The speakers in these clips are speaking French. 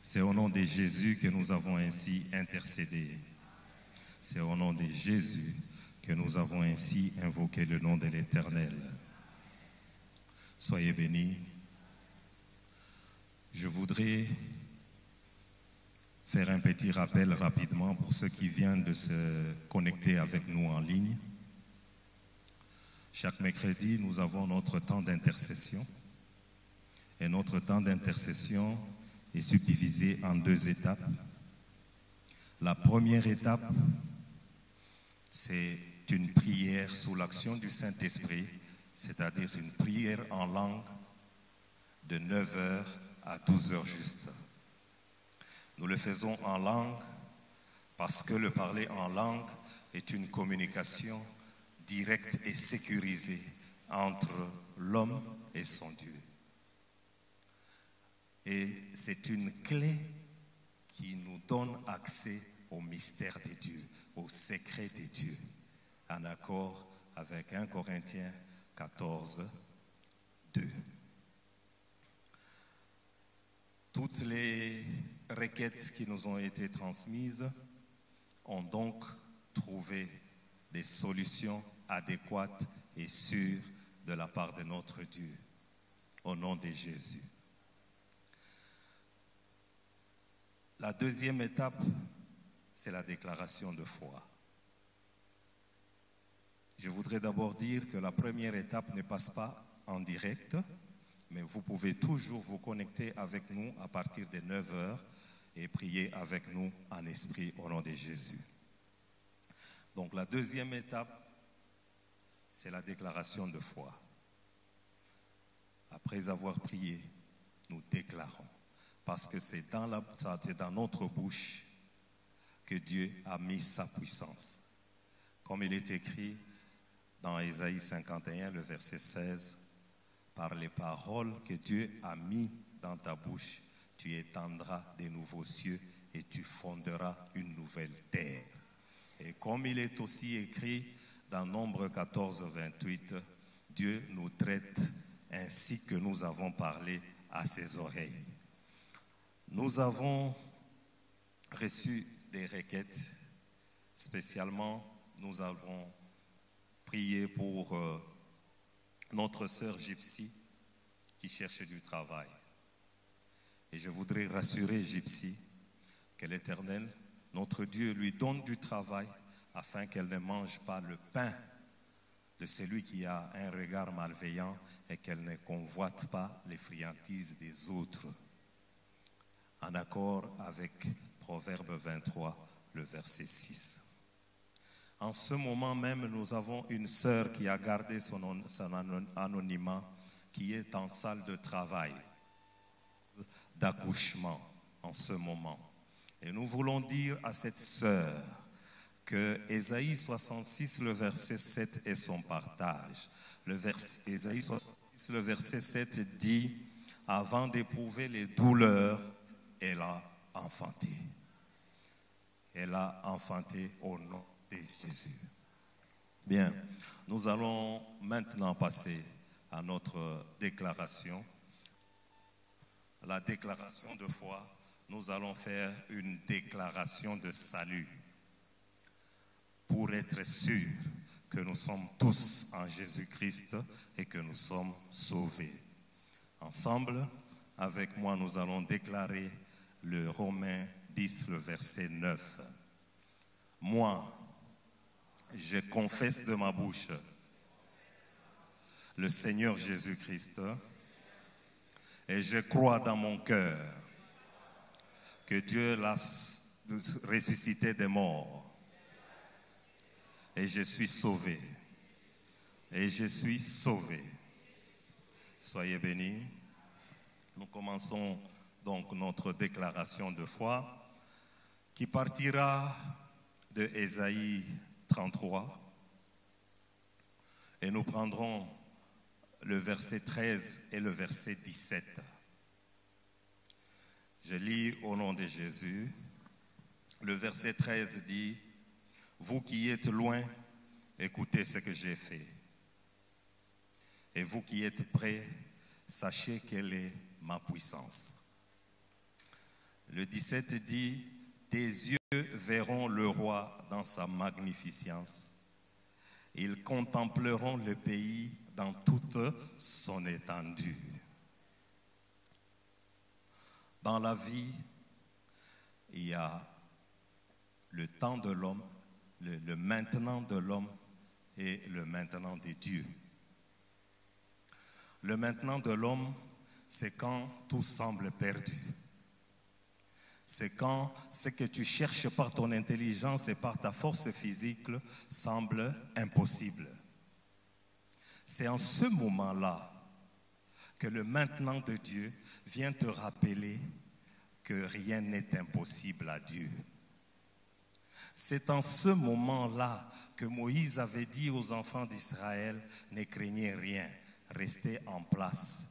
C'est au nom de Jésus que nous avons ainsi intercédé. C'est au nom de Jésus que nous avons ainsi invoqué le nom de l'Éternel. Soyez bénis. Je voudrais faire un petit rappel rapidement pour ceux qui viennent de se connecter avec nous en ligne. Chaque mercredi, nous avons notre temps d'intercession. Et notre temps d'intercession est subdivisé en 2 étapes. La première étape, c'est une prière sous l'action du Saint-Esprit, c'est-à-dire une prière en langue de 9h à 12h juste. Nous le faisons en langue parce que le parler en langue est une communication directe et sécurisée entre l'homme et son Dieu. Et c'est une clé qui nous donne accès au mystère de Dieu, au secret de Dieu, en accord avec 1 Corinthiens 14, 2. Toutes les requêtes qui nous ont été transmises ont donc trouvé des solutions adéquates et sûres de la part de notre Dieu, au nom de Jésus. La deuxième étape, c'est la déclaration de foi. Je voudrais d'abord dire que la première étape ne passe pas en direct, mais vous pouvez toujours vous connecter avec nous à partir de 9h et prier avec nous en esprit au nom de Jésus. Donc la deuxième étape, c'est la déclaration de foi. Après avoir prié, nous déclarons. Parce que c'est dans notre bouche que Dieu a mis sa puissance. Comme il est écrit dans Ésaïe 51, le verset 16, « Par les paroles que Dieu a mis dans ta bouche, tu étendras des nouveaux cieux et tu fonderas une nouvelle terre. » Et comme il est aussi écrit dans Nombre 14, 28, « Dieu nous traite ainsi que nous avons parlé à ses oreilles. » Nous avons reçu des requêtes, spécialement nous avons prié pour notre sœur Gypsy qui cherche du travail. Et je voudrais rassurer Gypsy que l'Éternel, notre Dieu, lui donne du travail afin qu'elle ne mange pas le pain de celui qui a un regard malveillant et qu'elle ne convoite pas les friandises des autres. En accord avec Proverbe 23, le verset 6. En ce moment même, nous avons une sœur qui a gardé son anonymat, qui est en salle de travail, d'accouchement en ce moment. Et nous voulons dire à cette sœur que Ésaïe 66, le verset 7 est son partage. Ésaïe 66, le verset 7 dit « Avant d'éprouver les douleurs, elle a enfanté. » Elle a enfanté au nom de Jésus. Bien, nous allons maintenant passer à notre déclaration. La déclaration de foi, nous allons faire une déclaration de salut pour être sûrs que nous sommes tous en Jésus-Christ et que nous sommes sauvés. Ensemble, avec moi, nous allons déclarer le Romains 10, le verset 9. Moi, je confesse de ma bouche le Seigneur Jésus-Christ et je crois dans mon cœur que Dieu l'a ressuscité des morts et je suis sauvé. Et je suis sauvé. Soyez bénis. Nous commençons donc notre déclaration de foi qui partira de Ésaïe 33 et nous prendrons le verset 13 et le verset 17. Je lis au nom de Jésus. Le verset 13 dit « Vous qui êtes loin, écoutez ce que j'ai fait. Et vous qui êtes près, sachez quelle est ma puissance. » Le 17 dit, « Tes yeux verront le roi dans sa magnificence. Ils contempleront le pays dans toute son étendue. » Dans la vie, il y a le temps de l'homme, le maintenant de l'homme et le maintenant de Dieu. Le maintenant de l'homme, c'est quand tout semble perdu. C'est quand ce que tu cherches par ton intelligence et par ta force physique semble impossible. C'est en ce moment-là que le maintenant de Dieu vient te rappeler que rien n'est impossible à Dieu. C'est en ce moment-là que Moïse avait dit aux enfants d'Israël, ne craignez rien, restez en place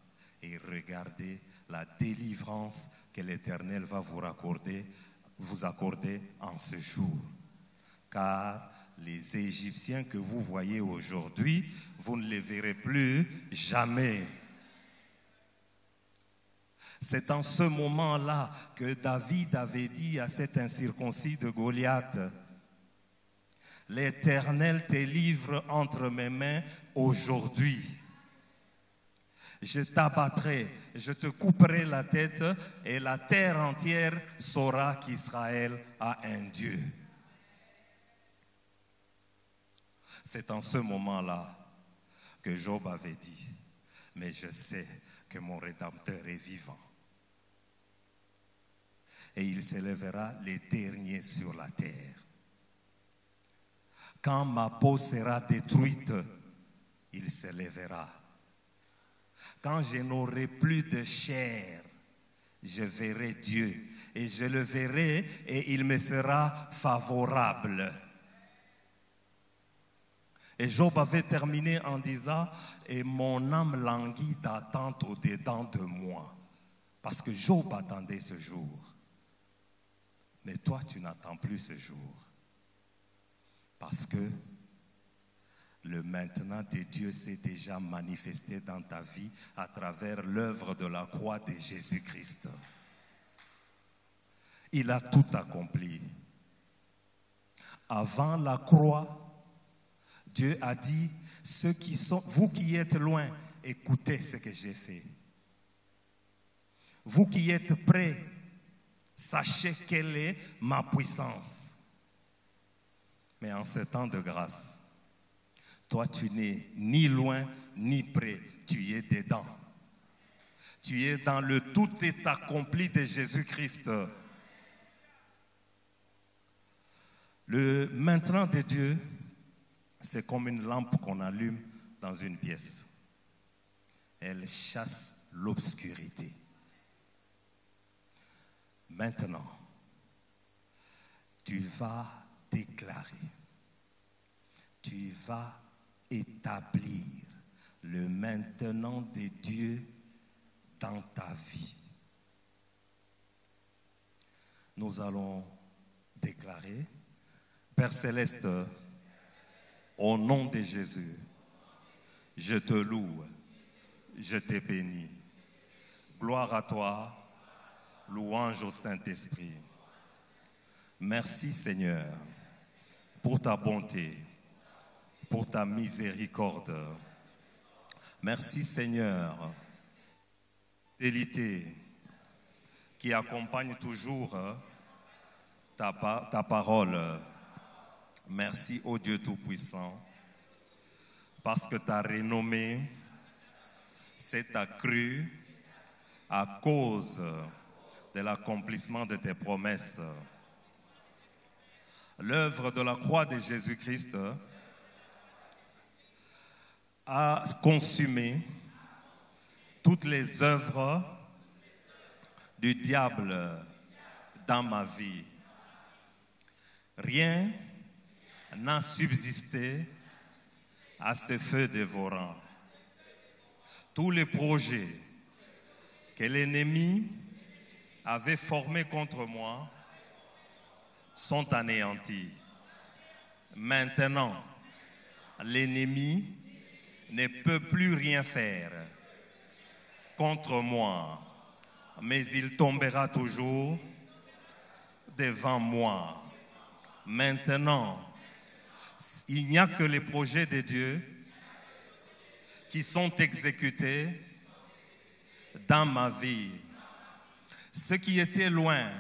et regardez la délivrance que l'Éternel va vous accorder en ce jour. Car les Égyptiens que vous voyez aujourd'hui, vous ne les verrez plus jamais. C'est en ce moment-là que David avait dit à cet incirconcis de Goliath, « L'Éternel te livre entre mes mains aujourd'hui. Je t'abattrai, je te couperai la tête et la terre entière saura qu'Israël a un Dieu. » C'est en ce moment-là que Job avait dit, « Mais je sais que mon Rédempteur est vivant. Et il s'élèvera les derniers sur la terre. Quand ma peau sera détruite, il s'élèvera. Quand je n'aurai plus de chair, je verrai Dieu. Et je le verrai et il me sera favorable. » Et Job avait terminé en disant, « Et mon âme languit d'attente au-dedans de moi. » Parce que Job attendait ce jour. Mais toi, tu n'attends plus ce jour. Parce que le maintenant de Dieu s'est déjà manifesté dans ta vie à travers l'œuvre de la croix de Jésus-Christ. Il a tout accompli. Avant la croix, Dieu a dit, vous qui êtes loin, écoutez ce que j'ai fait. Vous qui êtes près, sachez quelle est ma puissance. Mais en ce temps de grâce, toi tu n'es ni loin ni près, tu es dedans. Tu es dans le tout est accompli de Jésus-Christ. Le maintenant de Dieu, c'est comme une lampe qu'on allume dans une pièce. Elle chasse l'obscurité. Maintenant, tu vas déclarer, tu vas établir le maintenant de Dieu dans ta vie. Nous allons déclarer, Père Céleste, au nom de Jésus, je te loue, je te bénis. Gloire à toi, louange au Saint-Esprit. Merci Seigneur pour ta bonté, pour ta miséricorde. Merci Seigneur, fidélité qui accompagne toujours ta parole. Merci ô Dieu Tout-Puissant, parce que ta renommée s'est accrue à cause de l'accomplissement de tes promesses. L'œuvre de la croix de Jésus-Christ a consumé toutes les œuvres du diable dans ma vie. Rien n'a subsisté à ce feu dévorant. Tous les projets que l'ennemi avait formés contre moi sont anéantis. Maintenant, l'ennemi ne peut plus rien faire contre moi, mais il tombera toujours devant moi. Maintenant, il n'y a que les projets de Dieu qui sont exécutés dans ma vie. Ceux qui étaient loin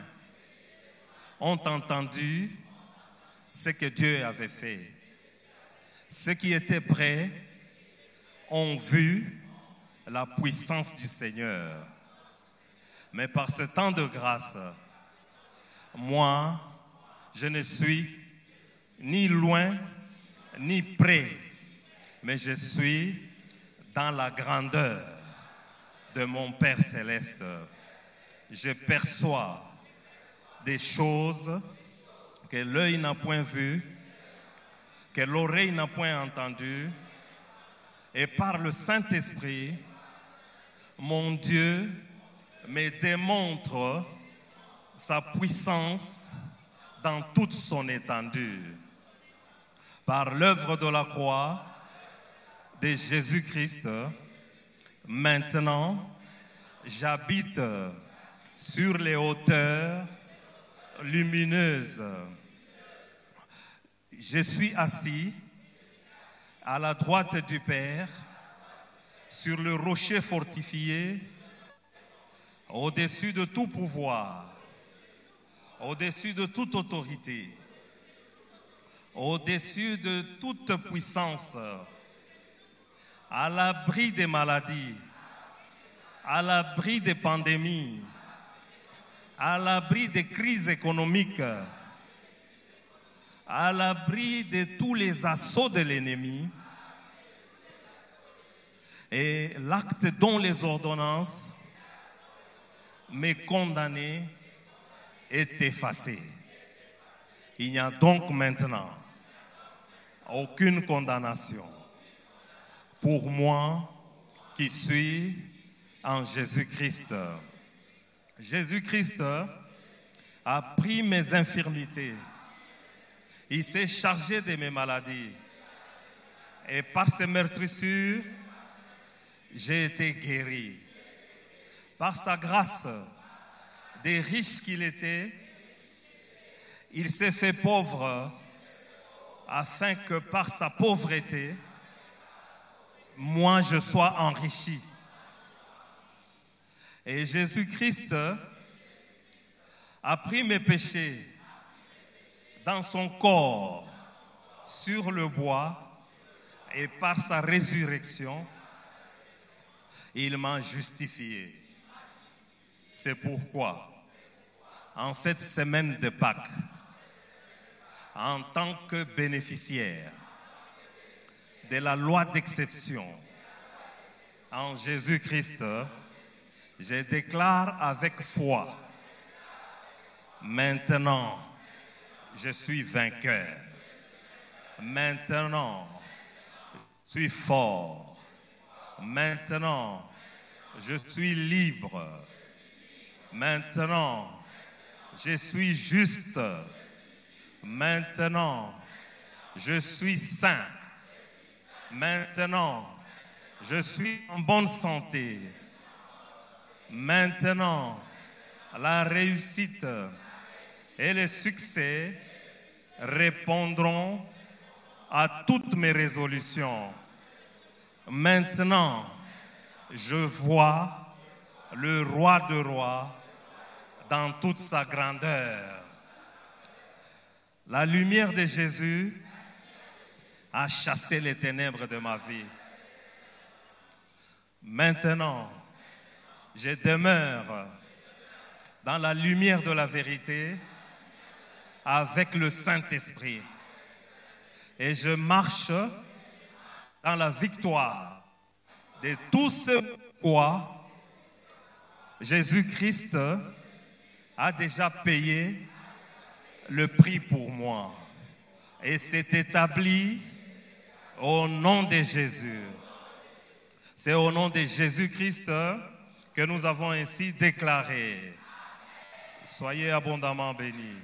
ont entendu ce que Dieu avait fait. Ceux qui étaient près ont vu la puissance du Seigneur. Mais par ce temps de grâce, moi, je ne suis ni loin ni près, mais je suis dans la grandeur de mon Père céleste. Je perçois des choses que l'œil n'a point vues, que l'oreille n'a point entendues, et par le Saint-Esprit, mon Dieu me démontre sa puissance dans toute son étendue. Par l'œuvre de la croix de Jésus-Christ, maintenant, j'habite sur les hauteurs lumineuses. Je suis assis à la droite du Père, sur le rocher fortifié, au-dessus de tout pouvoir, au-dessus de toute autorité, au-dessus de toute puissance, à l'abri des maladies, à l'abri des pandémies, à l'abri des crises économiques, à l'abri de tous les assauts de l'ennemi, et l'acte dont les ordonnances me condamnaient est effacé. Il n'y a donc maintenant aucune condamnation pour moi qui suis en Jésus-Christ. Jésus-Christ a pris mes infirmités. Il s'est chargé de mes maladies. Et par ses meurtrissures, j'ai été guéri. Par sa grâce, des riches qu'il était, il s'est fait pauvre afin que par sa pauvreté, moi je sois enrichi. Et Jésus-Christ a pris mes péchés dans son corps sur le bois, et par sa résurrection, il m'a justifié. C'est pourquoi, en cette semaine de Pâques, en tant que bénéficiaire de la loi d'exception en Jésus-Christ, je déclare avec foi, maintenant, je suis vainqueur. Maintenant, je suis fort. Maintenant, je suis libre. Maintenant, je suis juste. Maintenant, je suis saint. Maintenant, je suis en bonne santé. Maintenant, la réussite et le succès répondront à toutes mes résolutions. Maintenant, je vois le roi de rois dans toute sa grandeur. La lumière de Jésus a chassé les ténèbres de ma vie. Maintenant, je demeure dans la lumière de la vérité avec le Saint-Esprit. Et je marche dans la victoire de tout ce quoi Jésus-Christ a déjà payé le prix pour moi. Et c'est établi au nom de Jésus. C'est au nom de Jésus-Christ que nous avons ainsi déclaré. Soyez abondamment bénis.